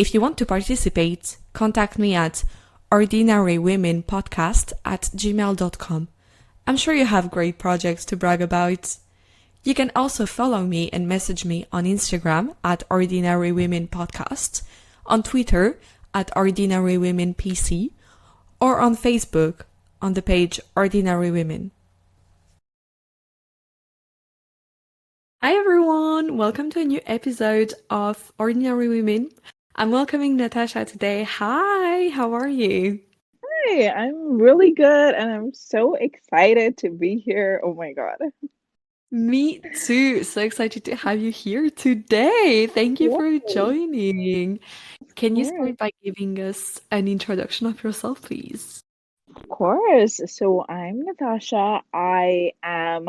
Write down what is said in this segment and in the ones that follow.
If you want to participate, contact me at ordinarywomenpodcast@gmail.com. I'm sure you have great projects to brag about. You can also follow me and message me on Instagram at Ordinary Women Podcast, on Twitter at Ordinary Women PC, or on Facebook on the page Ordinary Women. Hi everyone, welcome to a new episode of Ordinary Women. I'm welcoming Natasha today. Hi, how are you? Hi, I'm really good and I'm so excited to be here. Oh my God. Me too. So excited to have you here today. Thank you for Yes, joining. of Can you course. start by giving us an introduction of yourself, please? Of course. So I'm Natasha. I am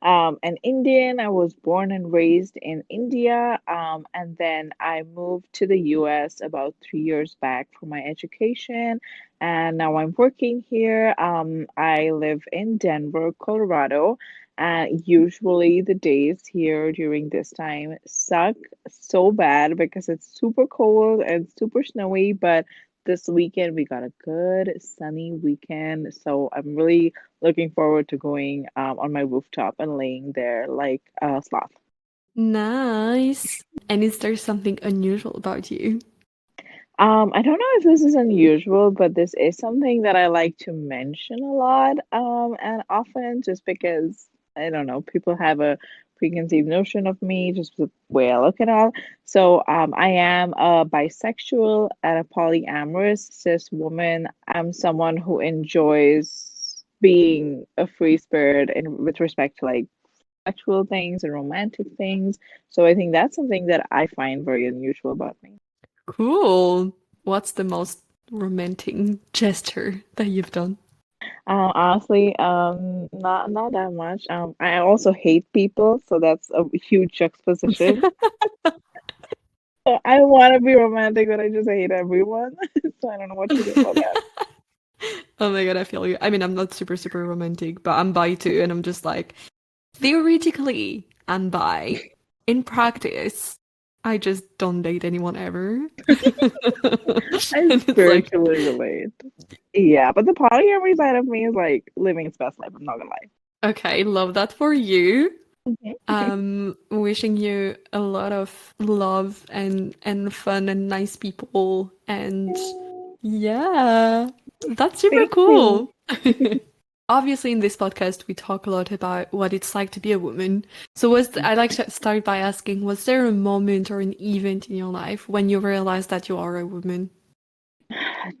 an Indian. I was born and raised in India. And then I moved to the US about 3 years back for my education. And now I'm working here. I live in Denver, Colorado. And usually the days here during this time suck so bad because it's super cold and super snowy, but this weekend we got a good sunny weekend, so I'm really looking forward to going on my rooftop and laying there like a sloth. Nice. And is there something unusual about you? I don't know if this is unusual, but this is something that I like to mention a lot, and often just because I don't know, people have a preconceived notion of me, just the way I look and all. So, I am a bisexual and a polyamorous cis woman. I'm someone who enjoys being a free spirit and with respect to like sexual things and romantic things. So I think that's something that I find very unusual about me. Cool. What's the most romantic gesture that you've done? Honestly, not that much. I also hate people, so that's a huge juxtaposition. So I want to be romantic, but I just hate everyone. So I don't know what to do about that. Oh my God, I feel you. I mean, I'm not super romantic, but I'm bi too, and I'm just like, theoretically, I'm bi. In practice, I just don't date anyone ever. I And it's like, spiritually relate. Yeah, but the polyamory side of me is like living its best life. I'm not gonna lie. okay, love that for you. Mhm. Wishing you a lot of love and fun and nice people and yeah, that's super Thank you. cool. Obviously, in this podcast, we talk a lot about what it's like to be a woman. So, I like to start by asking, was there a moment or an event in your life when you realized that you are a woman?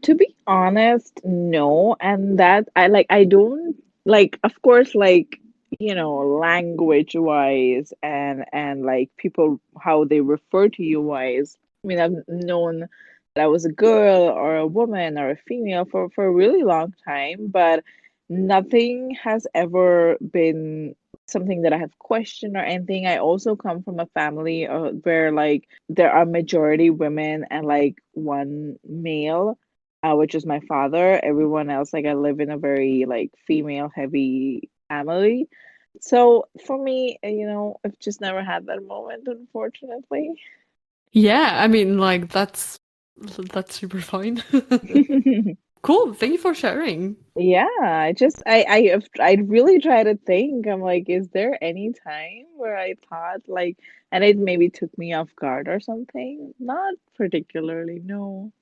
To be honest, no. And that I don't like, of course, like, language wise and like people how they refer to you wise. I mean, I've known that I was a girl or a woman or a female for a really long time, but nothing has ever been something that I have questioned or anything. I also come from a family where like there are majority women and like one male, which is my father. Everyone else, like I live in a very like female heavy family. So for me, I've just never had that moment, unfortunately. Yeah, I mean, like that's super fine. Cool. Thank you for sharing. Yeah, I really try to think. I'm like, is there any time where I thought like, and it maybe took me off guard or something? Not particularly, no.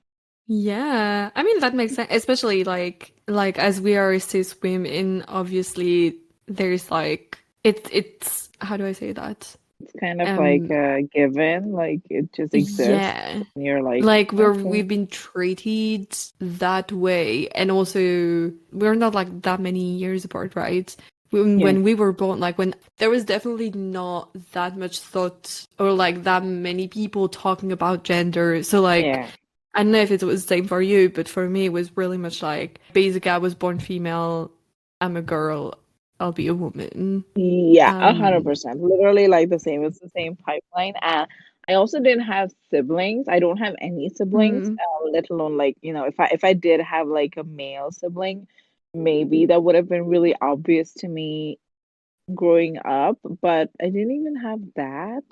Yeah, I mean that makes sense, especially like as we are cis women, obviously there's like it's how do I say that? It's kind of like Um a given, like it just exists, yeah. and you're like, Like okay, we've been treated that way and also we're not like that many years apart, right? yeah, When we were born, like when there was definitely not that much thought or like that many people talking about gender. So like yeah. I don't know if it was the same for you, but for me, it was really much like basically I was born female. I'm a girl. I'll be a woman. Yeah, Um, 100%. Literally like the same. It's the same pipeline. And I also didn't have siblings. I don't have any siblings, mm, let alone like, if I did have like a male sibling, maybe that would have been really obvious to me growing up, but I didn't even have that.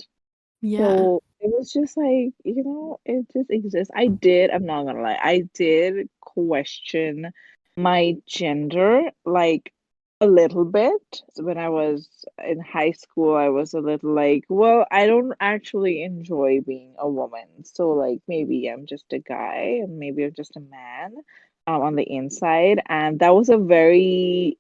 yeah. So It was just like, it just exists. I'm not gonna lie, I did question my gender like a little bit. So when I was in high school, I was a little like, well, I don't actually enjoy being a woman. So like maybe I'm just a guy and maybe I'm just a man on the inside. And that was a very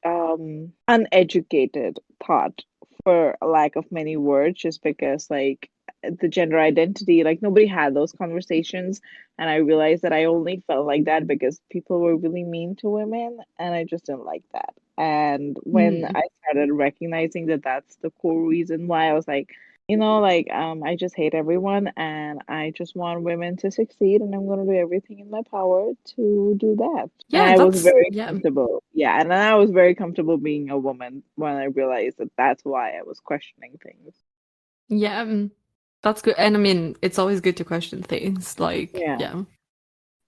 uneducated thought for lack of many words, just because like the gender identity, like nobody had those conversations. And I realized that I only felt like that because people were really mean to women, and I just didn't like that. And when Hmm. I started recognizing that that's the core reason why, I was like, I just hate everyone, and I just want women to succeed, and I'm going to do everything in my power to do that. And Yeah, I was that's very yeah. comfortable. Yeah, and then I was very comfortable being a woman when I realized that that's why I was questioning things. Yeah, that's good. And I mean, it's always good to question things. Like, Yeah. yeah.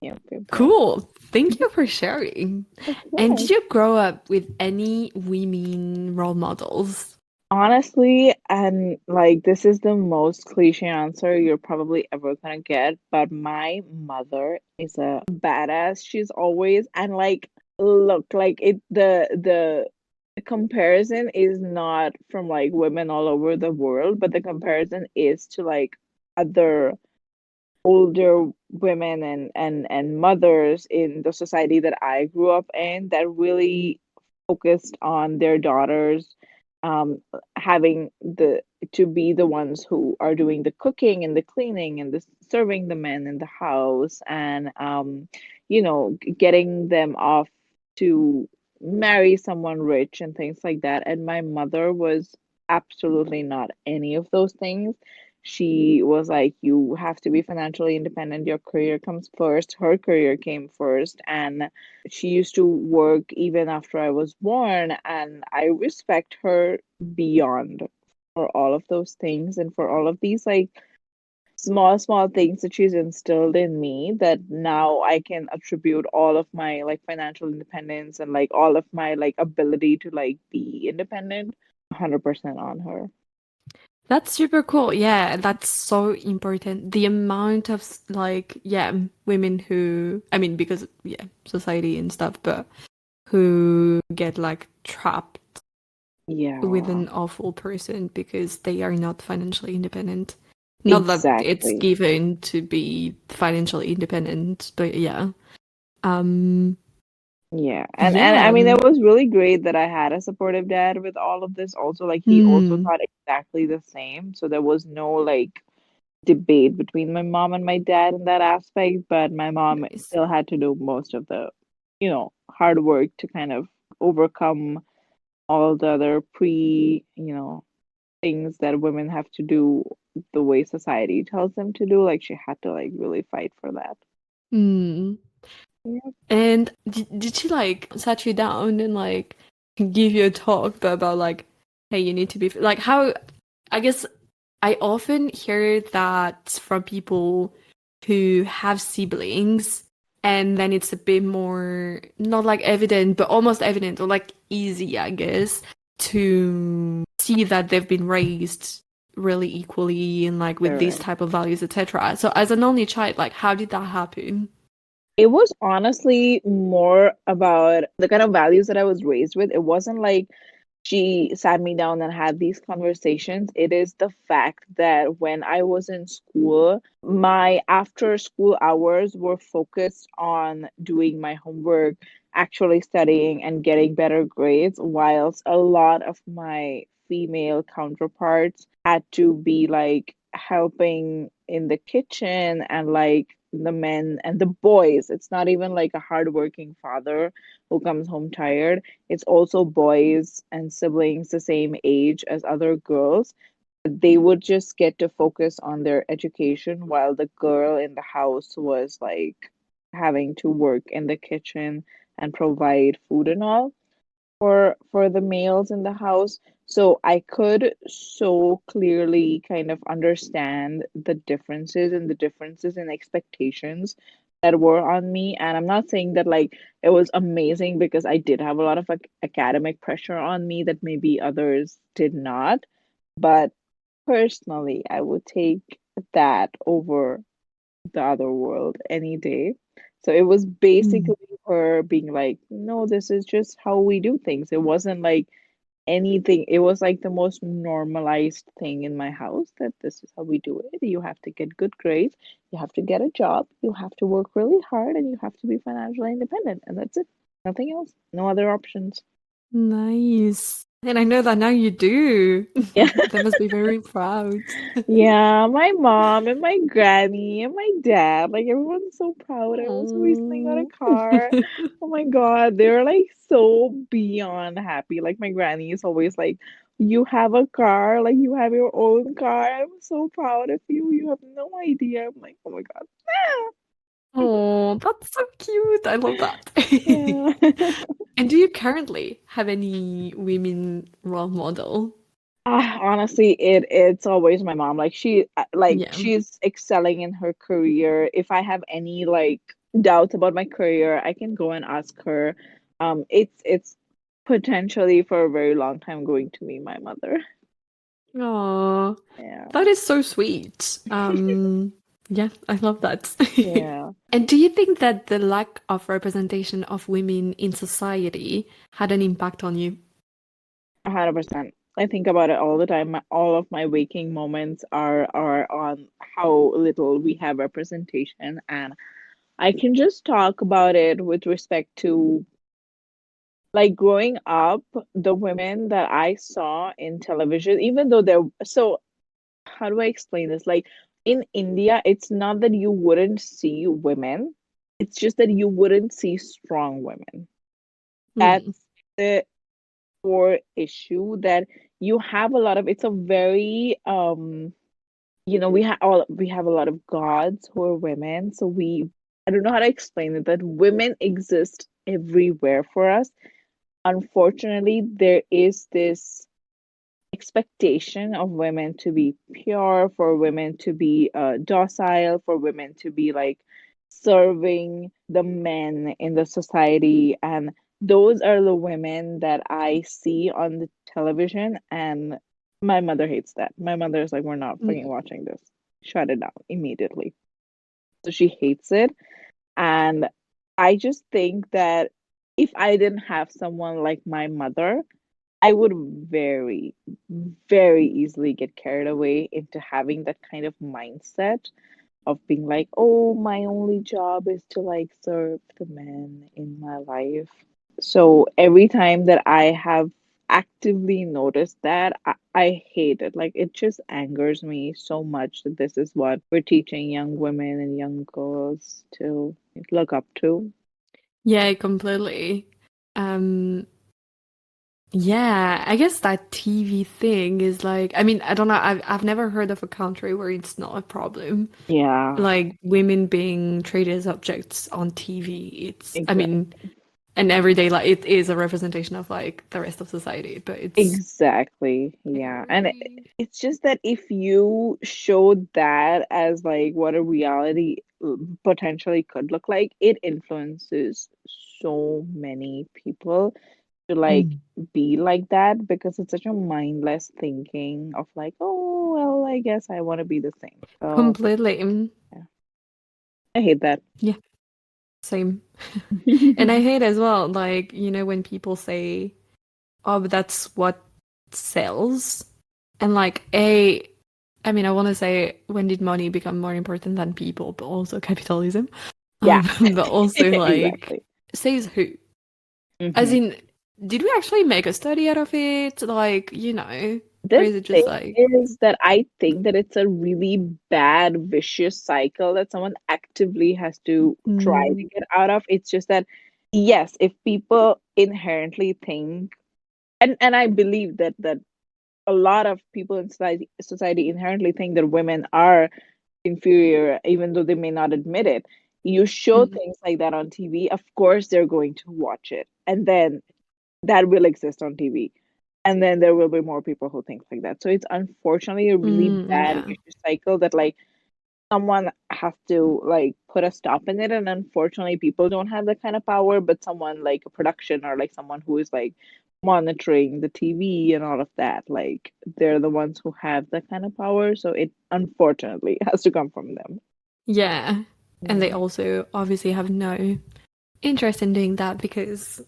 Yep, yep, yep. Cool. Thank you for sharing. Of And did course. you grow up with any women role models? Honestly, and like this is the most cliche answer you're probably ever gonna get, but my mother is a badass. She's always, and like look, like it the comparison is not from like women all over the world, but the comparison is to like other older women and mothers in the society that I grew up in that really focused on their daughters having the to be the ones who are doing the cooking and the cleaning and the serving the men in the house, and getting them off to marry someone rich and things like that. And my mother was absolutely not any of those things. She was like, you have to be financially independent. Your career comes first. Her career came first. And she used to work even after I was born. And I respect her beyond for all of those things and for all of these like small, small things that she's instilled in me, that now I can attribute all of my like financial independence and like all of my like ability to like be independent 100% on her. That's super cool. Yeah, that's so important. The amount of like, yeah, women who, I mean, because, yeah, society and stuff, but who get like trapped with Yeah, an awful person because they are not financially independent. Not that it's exactly. given to be financially independent, but yeah. Um, Yeah. And I yeah. mean, it was really great that I had a supportive dad with all of this. Also, like he also Hmm. thought exactly the same. So there was no like debate between my mom and my dad in that aspect, but my mom Nice. still had to do most of the, hard work to kind of overcome all the other things that women have to do the way society tells them to do. Like she had to like really fight for that. Hmm. Yeah. And did she like sat you down and like give you a talk about like, hey, you need to be like how I guess I often hear that from people who have siblings, and then it's a bit more not like evident, but almost evident or like easy, I guess, to see that they've been raised really equally and like with these Sure. type of values, etc. So as an only child, like how did that happen? It was honestly more about the kind of values that I was raised with. It wasn't like she sat me down and had these conversations. It is the fact that when I was in school, my after school hours were focused on doing my homework, actually studying, and getting better grades, whilst a lot of my female counterparts had to be like helping in the kitchen, and like the men and the boys. It's not even like a hardworking father who comes home tired. It's also boys and siblings the same age as other girls. They would just get to focus on their education while the girl in the house was like having to work in the kitchen and provide food and all for the males in the house. So I could so clearly kind of understand the differences and the differences in expectations that were on me. And I'm not saying that like it was amazing, because I did have a lot of academic pressure on me that maybe others did not. But personally, I would take that over the other world any day. So it was basically Mm. her being like, no, this is just how we do things. It wasn't like anything. It was like the most normalized thing in my house that this is how we do it. You have to get good grades, you have to get a job, you have to work really hard, and you have to be financially independent. And that's it. Nothing else. No other options. Nice. And I know that now you do. Yeah. They must be very proud. Yeah, my mom and my granny and my dad, like everyone's so proud. I also recently got a Oh. car. Oh my God, they're like so beyond happy. Like my granny is always like, "You have a car, like you have your own car. I'm so proud of you. You have no idea." I'm like, "Oh my God." Oh, that's so cute. I love that. Yeah. And do you currently have any women role model? Honestly, it's always my mom. Like Yeah. she's excelling in her career. If I have any like doubts about my career, I can go and ask her. It's potentially for a very long time going to be my mother. Oh, Yeah. that is so sweet. Yeah, I love that. Yeah. And do you think that the lack of representation of women in society had an impact on you? 100%. I think about it all the time. All of my waking moments are on how little we have representation, and I can just talk about it with respect to like growing up, the women that I saw in television, even though they're so, how do I explain this? Like in India, it's not that you wouldn't see women, it's just that you wouldn't see strong women. Hmm. That's the core issue that you have a lot of, it's a very we have a lot of gods who are women, so we I don't know how to explain it, but women exist everywhere for us. Unfortunately, there is this expectation of women to be pure, for women to be docile, for women to be like serving the men in the society. And those are the women that I see on the television. And my mother hates that. My mother is like, we're not fucking watching this. Shut it down immediately. So she hates it. And I just think that if I didn't have someone like my mother, I would very, very easily get carried away into having that kind of mindset of being like, oh, my only job is to like serve the men in my life. So every time that I have actively noticed that, I hate it. Like it just angers me so much that this is what we're teaching young women and young girls to look up to. Yeah, completely. Um, yeah, I guess that TV thing is like, I mean, I don't know, I've never heard of a country where it's not a problem. Yeah, Like women being treated as objects on TV. I mean, exactly. and everyday life, it is a representation of like the rest of society, but it's Exactly. Yeah. And very. it's just that if you showed that as like what a reality potentially could look like, it influences so many people to like Mm. be like that because it's such a mindless thinking of like, oh, well, I guess I want to be the same. So, Completely. yeah, I hate that. Yeah, same. And I hate as well, like, when people say, oh, but that's what sells. And like, I mean, I want to say, when did money become more important than people, but also capitalism? Yeah, But also like, exactly. says who? As Hmm. in, did we actually make a study out of it? Like, or The is it just thing like, is that I think that it's a really bad, vicious cycle that someone actively has to try to mm, get out of. It's just that, yes, if people inherently think, and I believe that a lot of people in society inherently think that women are inferior, even though they may not admit it. You show mm, things like that on TV, of course they're going to watch it, and then that will exist on TV. And then there will be more people who think like that. So it's unfortunately a really bad yeah, vicious cycle that like someone has to like put a stop in it. And unfortunately people don't have that kind of power, but someone like a production or like someone who is like monitoring the TV and all of that. Like they're the ones who have that kind of power, so it unfortunately has to come from them. Yeah. And they Mm, also obviously have no interest in doing that because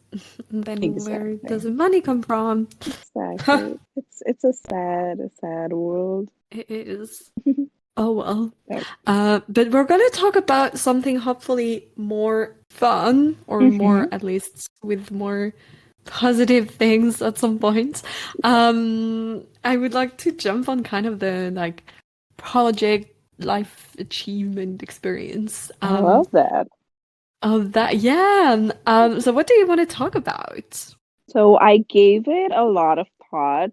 then where does exactly. the money come from? Exactly. It's a sad world. It is. Oh well. Oh. But we're gonna talk about something hopefully more fun, or more Mm-hmm. at least with more positive things at some point. I would like to jump on kind of the like project life achievement experience. I love that. Of that, yeah. So what do you want to talk about? So I gave it a lot of thought,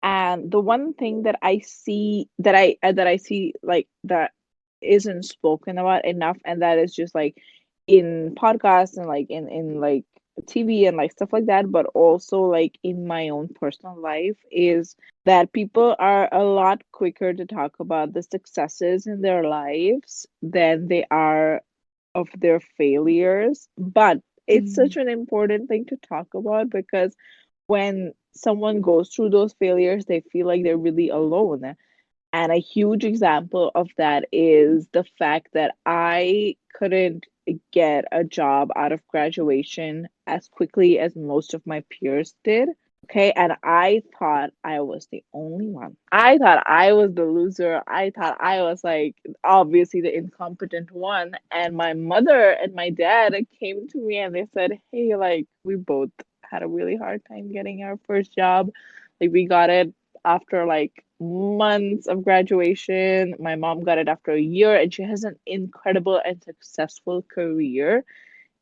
and the one thing that I see that I see like that isn't spoken about enough, and that is just like in podcasts and like in like TV and like stuff like that, but also like in my own personal life, is that people are a lot quicker to talk about the successes in their lives than they are of their failures. But it's such Mm. an important thing to talk about because when someone goes through those failures, they feel like they're really alone. And a huge example of that is the fact that I couldn't get a job out of graduation as quickly as most of my peers did. Okay, and I thought I was the only one. I thought I was the loser. I thought I was like obviously the incompetent one. And my mother and my dad came to me and they said, "Hey, like we both had a really hard time getting our first job. Like we got it after like months of graduation. My mom got it after a year, and she has an incredible and successful career.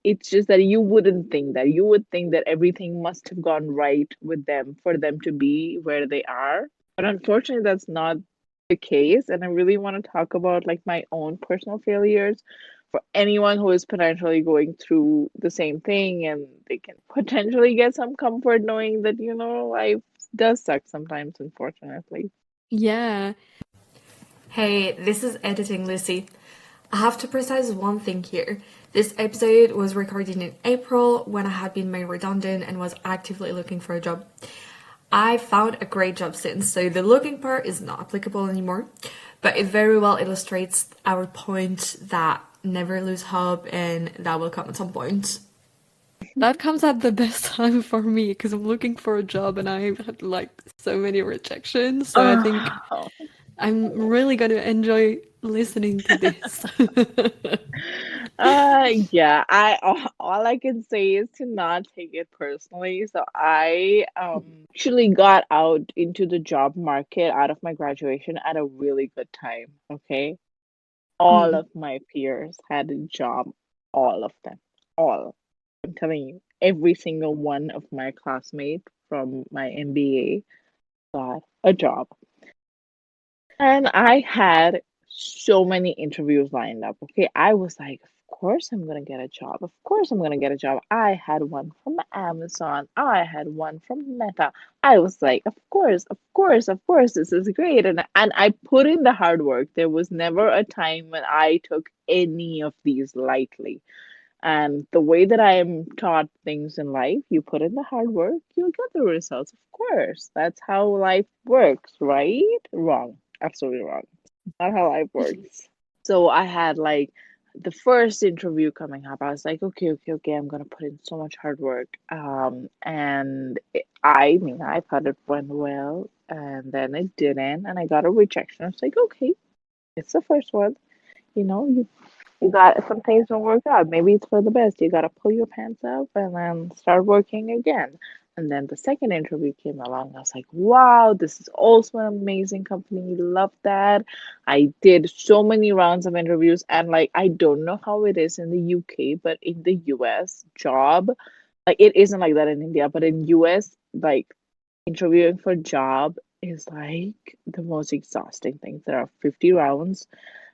It's just that you wouldn't think that. You would think that everything must have gone right with them for them to be where they are. But unfortunately, that's not the case. And I really want to talk about like my own personal failures for anyone who is potentially going through the same thing, and they can potentially get some comfort knowing that, life does suck sometimes, unfortunately. Yeah. Hey, this is Editing Lucy. I have to precise one thing here. This episode was recorded in April when I had been made redundant and was actively looking for a job. I found a great job since, so the looking part is not applicable anymore, but it very well illustrates our point that never lose hope and that will come at some point. That comes at the best time for me because I'm looking for a job and I've had like so many rejections. So I think Oh, I'm really going to enjoy listening to this. yeah, all I can say is to not take it personally. So I actually got out into the job market out of my graduation at a really good time. Okay. All Mm. of my peers had a job, all of them. All. I'm telling you, every single one of my classmates from my MBA got a job. And I had so many interviews lined up. Okay. I was like, of course I'm going to get a job. Of course I'm going to get a job. I had one from Amazon. I had one from Meta. I was like, of course, of course, of course, this is great. And I put in the hard work. There was never a time when I took any of these lightly. And the way that I am taught things in life, you put in the hard work, you'll get the results. Of course. That's how life works, right? Wrong. Absolutely wrong. Not how life works. So I had like the first interview coming up. I was like, okay, okay, okay, I'm gonna put in so much hard work. I mean, I thought it went well, and then it didn't, and I got a rejection. I was like, okay, it's the first one. You got some things don't work out. Maybe it's for the best. You gotta pull your pants up and then start working again. And then the second interview came along. I was like, wow, this is also an amazing company. Love that. I did so many rounds of interviews, and like I don't know how it is in the UK, but in the US, job, like it isn't like that in India, but in US, like interviewing for job is like the most exhausting thing. There are 50 rounds.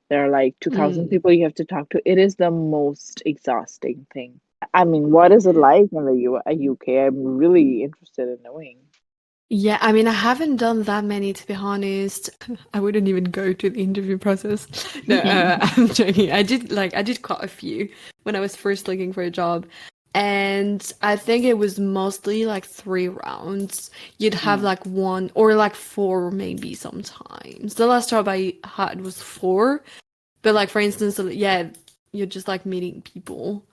There are like 2,000 Mm. people you have to talk to. It is the most exhausting thing. I mean, what is it like in the UK? I'm really interested in knowing. Yeah, I mean, I haven't done that many to be honest. I wouldn't even go to the interview process. No, I'm joking. I did quite a few when I was first looking for a job. And I think it was mostly like 3 rounds. You'd have Mm. like one or like four maybe sometimes. The last job I had was four, but like for instance, yeah, you're just like meeting people.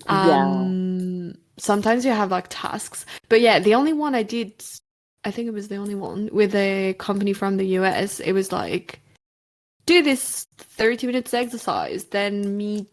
Yeah. Sometimes you have like tasks. But yeah, the only one I did, I think it was the only one with a company from the US. It was like do this 30 minutes exercise, then meet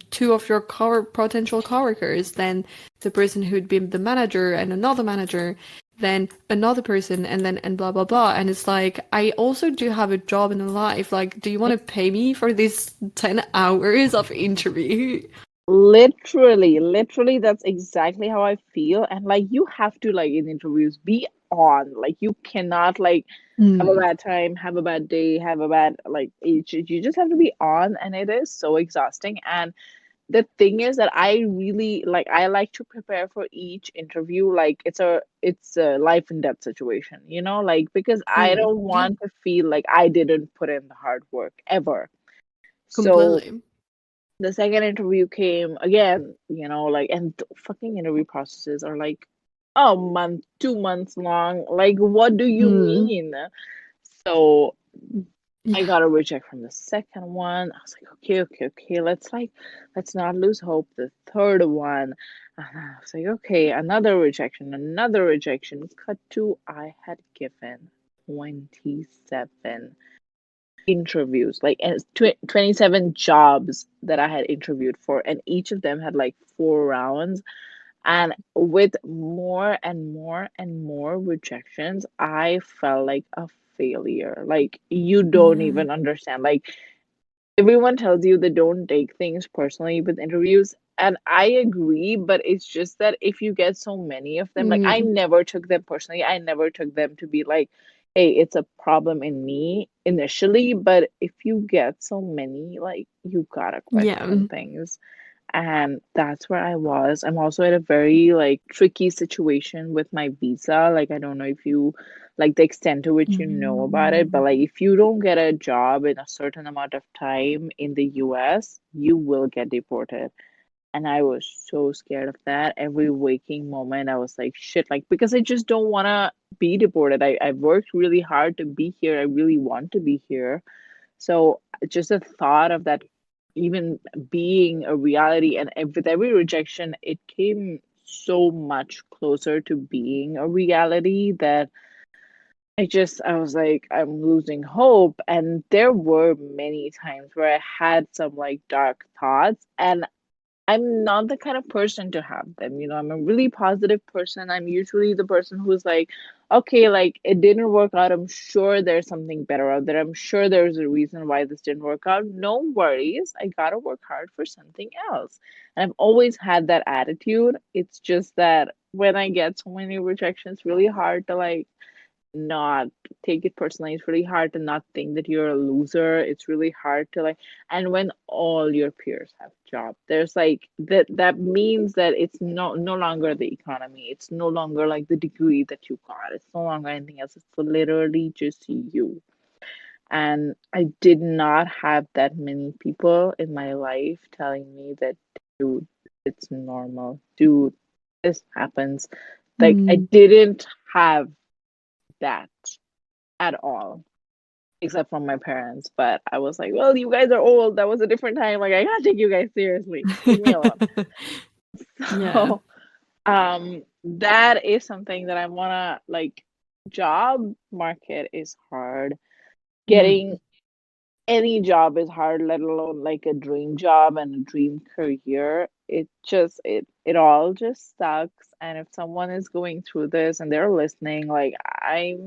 two of your potential coworkers, then the person who'd be the manager and another manager, then another person, and then and blah blah blah. And it's like I also do have a job in life. Like, do you want to pay me for this 10 hours of interview? Literally, that's exactly how I feel. And like, you have to, like, in interviews, be on. Like, you cannot, like, have a Mm. bad time, have a bad day, have a bad, like, you just have to be on. And it is so exhausting. And the thing is that I really like, I like to prepare for each interview like it's a life and death situation, like, because I Mm. don't Yeah, want to feel like I didn't put in the hard work ever. So completely. the second interview came again, like, and fucking interview processes are like a month, 2 months long. Like, what do you Mm. mean? So I Yeah. got a reject from the second one. I was like, okay, let's not lose hope. The third one. And I was like, okay, another rejection. Cut to, I had given 27 interviews, like, and 27 jobs that I had interviewed for, and each of them had like 4 rounds. And with more and more and more rejections, I felt like a failure. Like, you don't Yeah. even understand. Like, everyone tells you they don't take things personally with interviews. And I agree, but it's just that if you get so many of them, like, I Mm. never took them personally. I never took them to be like, hey, it's a problem in me initially. But if you get so many, like, you gotta Yeah. question things. And that's where I was. I'm also at a very, like, tricky situation with my visa. Like, I don't know if you, like, the extent to which you know about it, but Mm. like, if you don't get a job in a certain amount of time in the US, you will get deported. And I was so scared of that. Every waking moment, I was like, shit, like, because I just don't want to be deported. I've worked really hard to be here. I really want to be here. So just the thought of that even being a reality, and with every rejection, it came so much closer to being a reality that I was like, I'm losing hope. And there were many times where I had some, like, dark thoughts, and I'm not the kind of person to have them. I'm a really positive person. I'm usually the person who's like, okay, like, it didn't work out. I'm sure there's something better out there. I'm sure there's a reason why this didn't work out. No worries. I gotta work hard for something else. And I've always had that attitude. It's just that when I get so many rejections, it's really hard to, like, not take it personally. It's really hard to not think that you're a loser. It's really hard to, like, and when all your peers have jobs, there's like that means that it's no longer the economy. It's no longer like the degree that you got. It's no longer anything else. It's literally just you. And I did not have that many people in my life telling me that, dude, it's normal. Dude, this happens. Like, I Mm. didn't have that at all, except from my parents. But I was like, well, you guys are old. That was a different time. Like, I gotta take you guys seriously. Leave me alone. Yeah. So, that is something that I wanna, like, job market is hard. Mm. Getting any job is hard, let alone like a dream job and a dream career. It all just sucks. And if someone is going through this and they're listening, like, I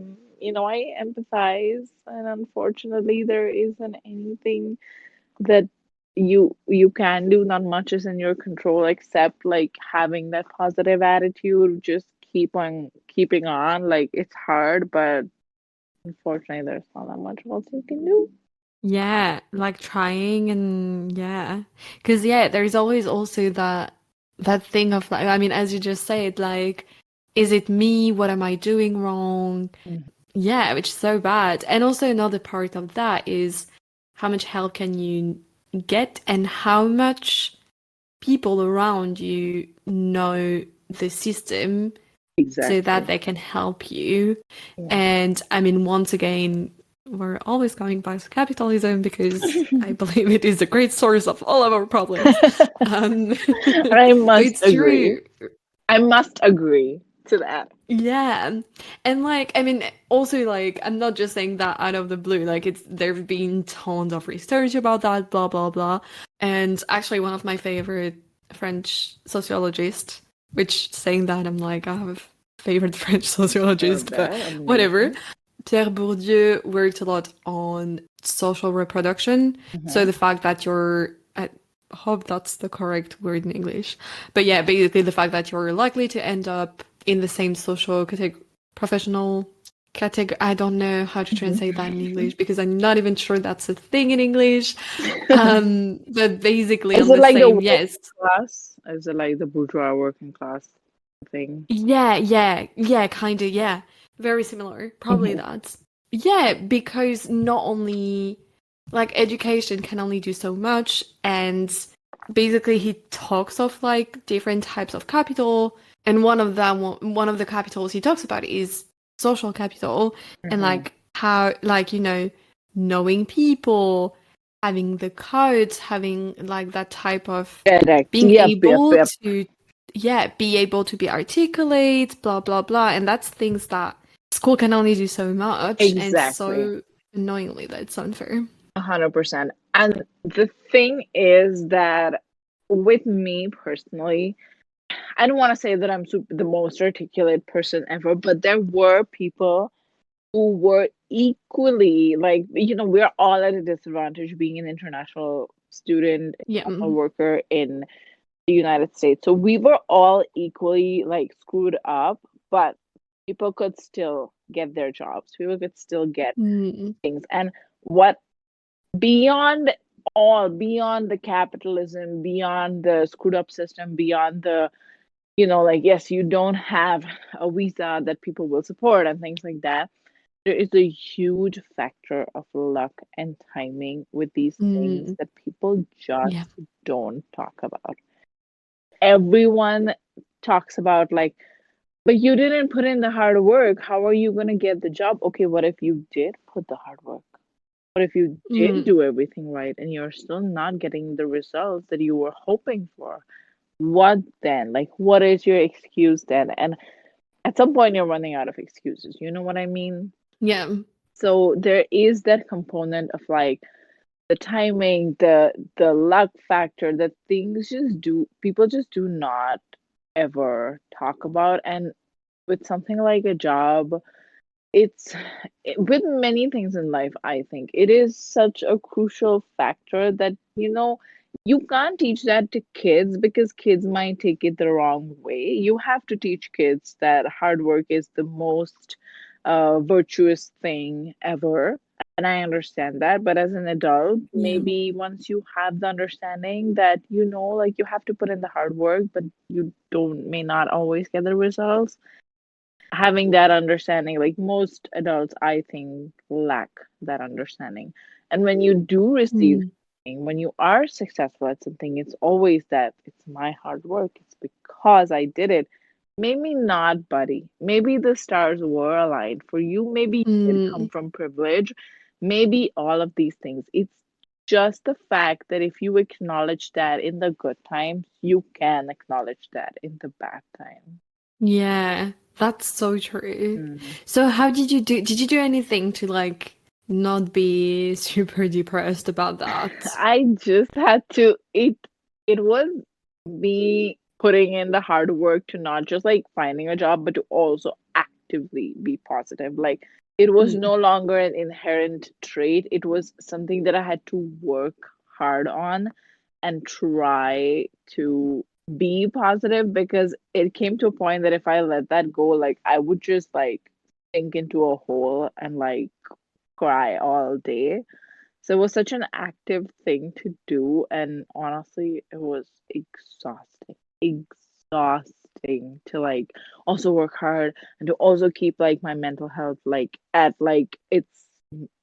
empathize. And unfortunately, there isn't anything that you can do. Not much is in your control except, like, having that positive attitude. Just keep on keeping on. Like, it's hard, but unfortunately, there's not that much else you can do. Yeah, like trying and yeah. 'Cause yeah, there's always also that thing of like I mean, as you just said, like, is it me? What am I doing wrong? Yeah, which is so bad. And also another part of that is how much help can you get and how much people around you know the system so that Exactly. they can help you. Yeah. And I mean, once again, we're always coming back to capitalism because I believe it is a great source of all of our problems. Um, I but must it's agree. true. I must agree to that. Yeah. And like, I mean, also like, I'm not just saying that out of the blue. Like, it's there've been tons of research about that, blah blah blah. And actually, one of my favorite French sociologists, which saying that I'm like, I have a favorite French Love sociologist, but that. whatever. Amazing. Pierre Bourdieu worked a lot on social reproduction. So Hmm. the fact that I hope that's the correct word in English. But yeah, basically the fact that you're likely to end up in the same social professional category. I don't know how to translate that in English because I'm not even sure that's a thing in English. But basically Is on it the like the same, working yes. class? Is it like the bourgeois working class thing? Yeah, kind of, yeah. Very similar. Probably Hmm. that. Yeah, because not only like education can only do so much, and basically he talks of like different types of capital, and one of the capitals he talks about is social capital, and Hmm. like how like knowing people, having the codes, having like that type of Correct. being Yep, yep, able yep. to yeah, be able to be articulate, blah, blah, blah. And that's things that school can only do so much. And Exactly. so annoyingly, that's unfair. 100%. And the thing is that with me personally, I don't want to say that I'm the most articulate person ever, but there were people who were equally like, we're all at a disadvantage being an international student, Yeah. international worker in the United States. So we were all equally like screwed up, but people could still get their jobs. People could still get Mm, things. And what beyond all, beyond the capitalism, beyond the screwed up system, beyond the, like, yes, you don't have a visa that people will support and things like that. There is a huge factor of luck and timing with these things mm, that people yeah. just don't talk about. Everyone talks about like, but you didn't put in the hard work. How are you going to get the job? Okay, what if you did put the hard work? What if you did Mm, do everything right and you're still not getting the results that you were hoping for? What then? Like, what is your excuse then? And at some point, you're running out of excuses. You know what I mean? yeah. So there is that component of like the timing, the luck factor that things just do people just do not ever talk about. And with something like a job, it's with many things in life, I think it is such a crucial factor that you can't teach that to kids because kids might take it the wrong way. You have to teach kids that hard work is the most virtuous thing ever, and I understand that. But as an adult, Yeah. maybe once you have the understanding that like you have to put in the hard work, but you don't may not always get the results, having that understanding, like most adults I think lack that understanding. And when you do receive Mm, something, when you are successful at something, it's always that it's my hard work, it's because I did it. Maybe not, buddy, maybe the stars were aligned for you, maybe you did come mm, from privilege, maybe all of these things. It's just the fact that if you acknowledge that in the good times, you can acknowledge that in the bad times. yeah. That's so true. Mm. So how did you do anything to like not be super depressed about that? I just had to it was me putting in the hard work to not just like finding a job, but to also actively be positive. Like it was Mm, no longer an inherent trait. It was something that I had to work hard on and try to be positive, because it came to a point that if I let that go, like I would just like sink into a hole and like cry all day. So it was such an active thing to do, and honestly, it was exhausting. Exhausting to like also work hard and to also keep like my mental health like at like its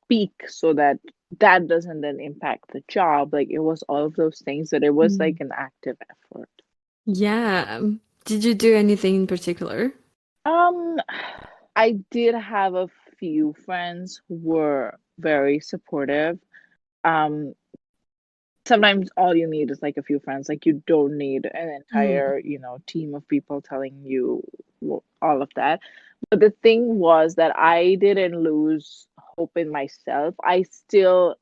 peak so that that doesn't then impact the job. Like it was all of those things, but it was Mm. like an active effort. Yeah. Did you do anything in particular? Um, I did have a few friends who were very supportive. Um, Sometimes all you need is like a few friends. Like you don't need an Mm. entire, team of people telling you all of that. But the thing was that I didn't lose hope in myself. I still,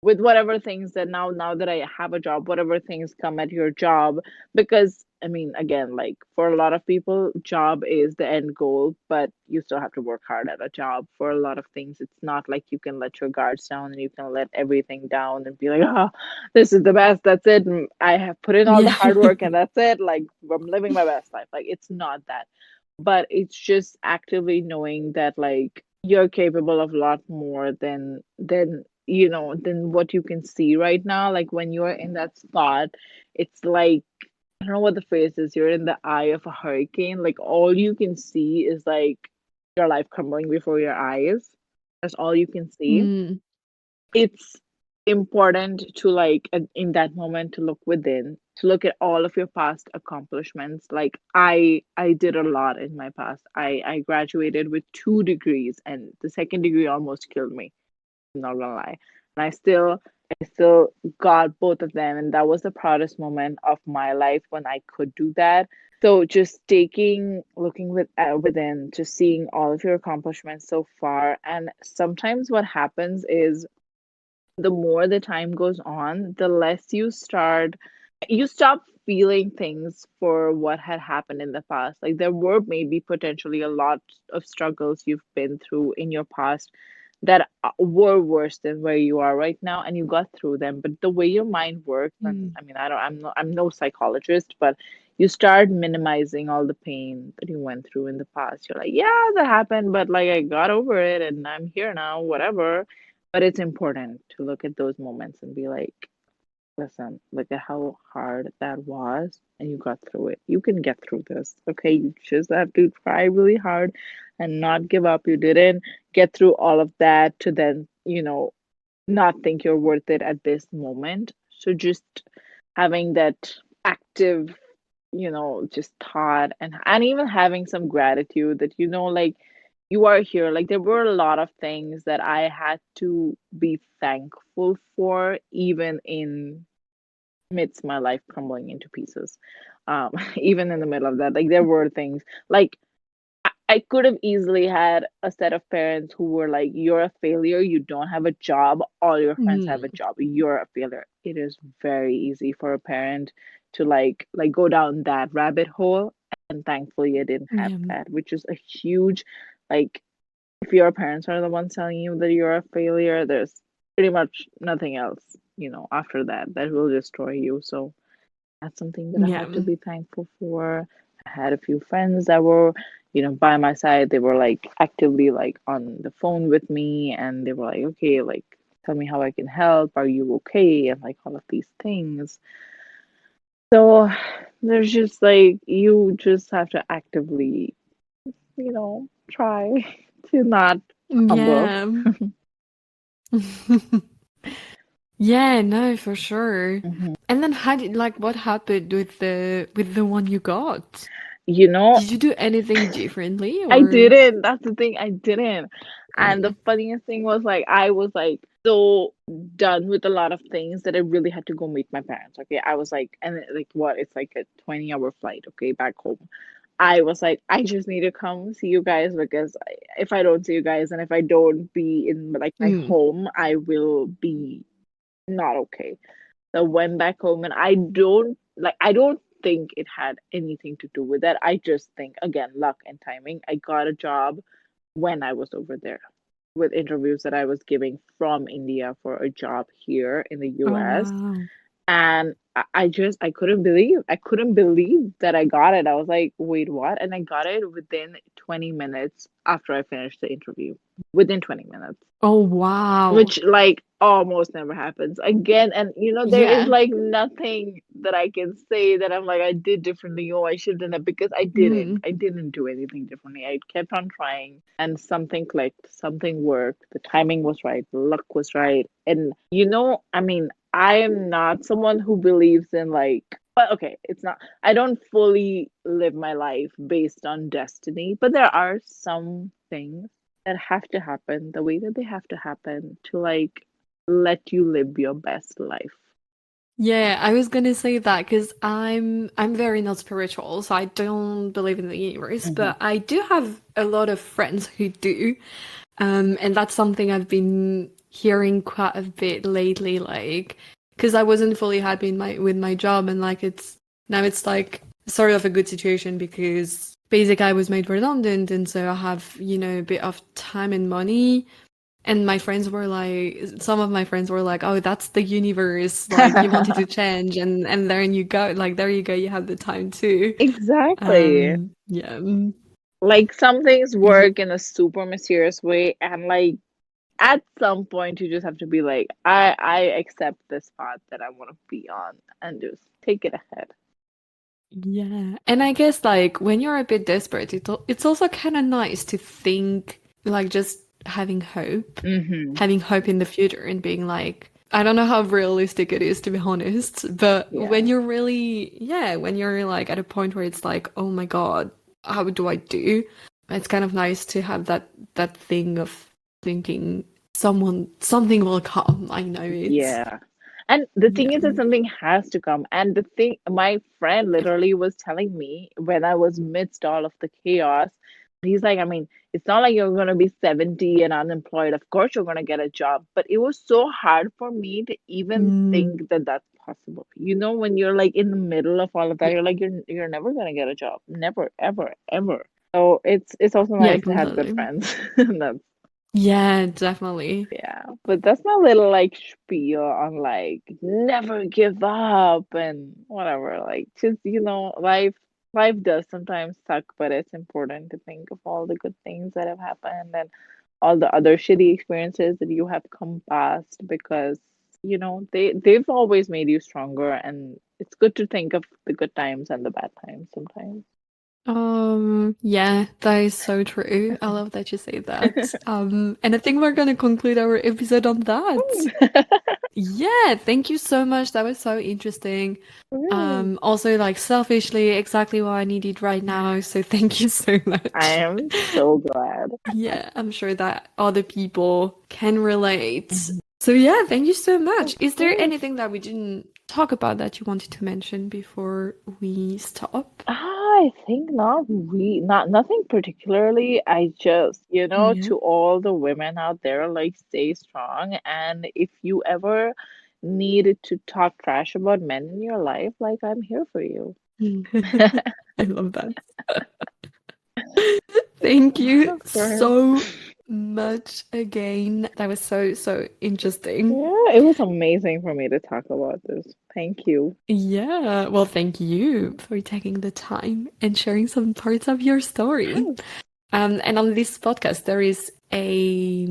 with whatever things that now that I have a job, whatever things come at your job, because I mean, again, like for a lot of people, job is the end goal, but you still have to work hard at a job. For a lot of things, it's not like you can let your guards down and you can let everything down and be like, oh, this is the best, that's it. And I have put in all the Yeah. hard work and that's it. Like I'm living my best life. Like it's not that, but it's just actively knowing that like you're capable of a lot more than what you can see right now. Like when you're in that spot, it's like I don't know what the phrase is. You're in the eye of a hurricane. Like all you can see is like your life crumbling before your eyes. That's all you can see. Mm. It's important to like in that moment to look within, to look at all of your past accomplishments. Like I did a lot in my past. I graduated with 2 degrees and the second degree almost killed me. I'm not gonna lie. And I still got both of them, and that was the proudest moment of my life when I could do that. So just looking within, just seeing all of your accomplishments so far, and sometimes what happens is the more the time goes on, the less you stop feeling things for what had happened in the past. Like there were maybe potentially a lot of struggles you've been through in your past that were worse than where you are right now, and you got through them. But the way your mind works, and Mm. I mean, I'm no psychologist, but you start minimizing all the pain that you went through in the past. You're like, yeah, that happened, but like I got over it and I'm here now, whatever. But it's important to look at those moments and be like, listen, look at how hard that was, and you got through it. You can get through this. Okay, you just have to try really hard and not give up. You didn't get through all of that to then, not think you're worth it at this moment. So just having that active, just thought and even having some gratitude that like you are here. Like there were a lot of things that I had to be thankful for, even in midst my life crumbling into pieces. Even in the middle of that, like there were things like I could have easily had a set of parents who were like, "You're a failure. You don't have a job. All your friends have a Mm. job. You're a failure." It is very easy for a parent to like go down that rabbit hole, and thankfully I didn't have Yeah. that, which is a huge like if your parents are the ones telling you that you're a failure, there's pretty much nothing else, after that that will destroy you. So that's something that I Yeah. had to be thankful for. I had a few friends that were, by my side. They were like actively like on the phone with me and they were like, okay, like tell me how I can help. Are you okay? And like all of these things. So there's just like you just have to actively, try to not crumble. Yeah. Yeah, no, for sure. Mhm. And then how did like what happened with the one you got? You know, Did you do anything differently I or didn't. That's the thing. I didn't. And the mm, funniest thing was like I was like so done with a lot of things that I really had to go meet my parents. Okay. I was like, and like what? It's like a 20-hour flight, okay, back home. I was like, I just need to come see you guys because if I don't see you guys and if I don't be in like my mm, home, I will be not okay. So I went back home and I don't think it had anything to do with that. I just think again, luck and timing. I got a job when I was over there with interviews that I was giving from India for a job here in the oh US. wow. And I couldn't believe that I got it. I was like, wait, what? And I got it within 20 minutes after I finished the interview. Within 20 minutes, Oh, wow. which like almost never happens again. And there is Yeah. like nothing that I can say that I'm like I did differently. Oh, I should have done that, because Mm. I didn't do anything differently. I kept on trying, and something clicked, something worked, the timing was right, the luck was right. And I mean, I am not someone who believes in like, but okay, it's not, I don't fully live my life based on destiny, but there are some things that have to happen the way that they have to happen to like let you live your best life. Yeah, I was gonna say that because I'm very not spiritual, so I don't believe in the universe, Hmm. but I do have a lot of friends who do. And that's something I've been hearing quite a bit lately, like because I wasn't fully happy in my with my job, and like it's like sort of a good situation because basically I was made redundant, and so I have, a bit of time and money. And my friends were like, some of my friends were like, "Oh, that's the universe. Like you wanted to change, and there you go. Like there you go. You have the time too." Exactly. Yeah, Like some things yeah. work in a super mysterious way, and like at some point you just have to be like, I accept this path that I want to be on and just take it ahead. Yeah. And I guess like when you're a bit desperate, it's also kind of nice to think like just Hmm. having hope in the future and being like, I don't know how realistic it is to be honest, but Yeah. when you're like at a point where it's like, oh my God, how do I do? It's kind of nice to have that thing of thinking something will come. I know it. Yeah. And the thing Yeah. is that something has to come. And the thing, my friend literally was telling me when I was midst all of the chaos, he's like, I mean, it's not like you're going to be 70 and unemployed. Of course, you're going to get a job. But it was so hard for me to even Mm, think that that's possible. When you're like in the middle of all of that, you're like, you're never going to get a job. Never, ever, ever. So it's also yeah, nice to have good completely. friends. That's Yeah, definitely. Yeah, but that's my little like spiel on like never give up and whatever. Like just life does sometimes suck, but it's important to think of all the good things that have happened and all the other shitty experiences that you have come past, because they've always made you stronger, and it's good to think of the good times and the bad times sometimes. Yeah, that is so true. I love that you say that. And I think we're gonna conclude our episode on that. Yeah, thank you so much. That was so interesting. Mm. Also like selfishly exactly what I needed right now, so thank you so I much. am so glad. Yeah, I'm sure that other people can relate. Mhm. So yeah, thank you so Of much. Is there course. anything that we didn't talk about that you wanted to mention before we stop? I think not nothing particularly. I just, Yeah. to all the women out there, like stay strong. And if you ever needed to talk trash about men in your life, like I'm here for you. I love that. Thank you Of course. so much again. That was so interesting. Yeah, it was amazing for me to talk about this. Thank you. Yeah, well, thank you for taking the time and sharing some parts of your story. And on this podcast, there is a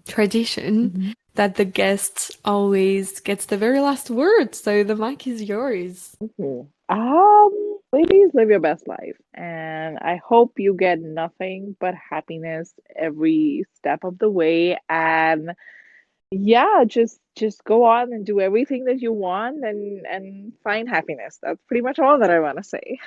tradition Mhm. that the guest always gets the very last word. So the mic is yours. Ooh. Ladies, live your best life. And I hope you get nothing but happiness every step of the way. And yeah, just go on and do everything that you want and find happiness. That's pretty much all that I want to say.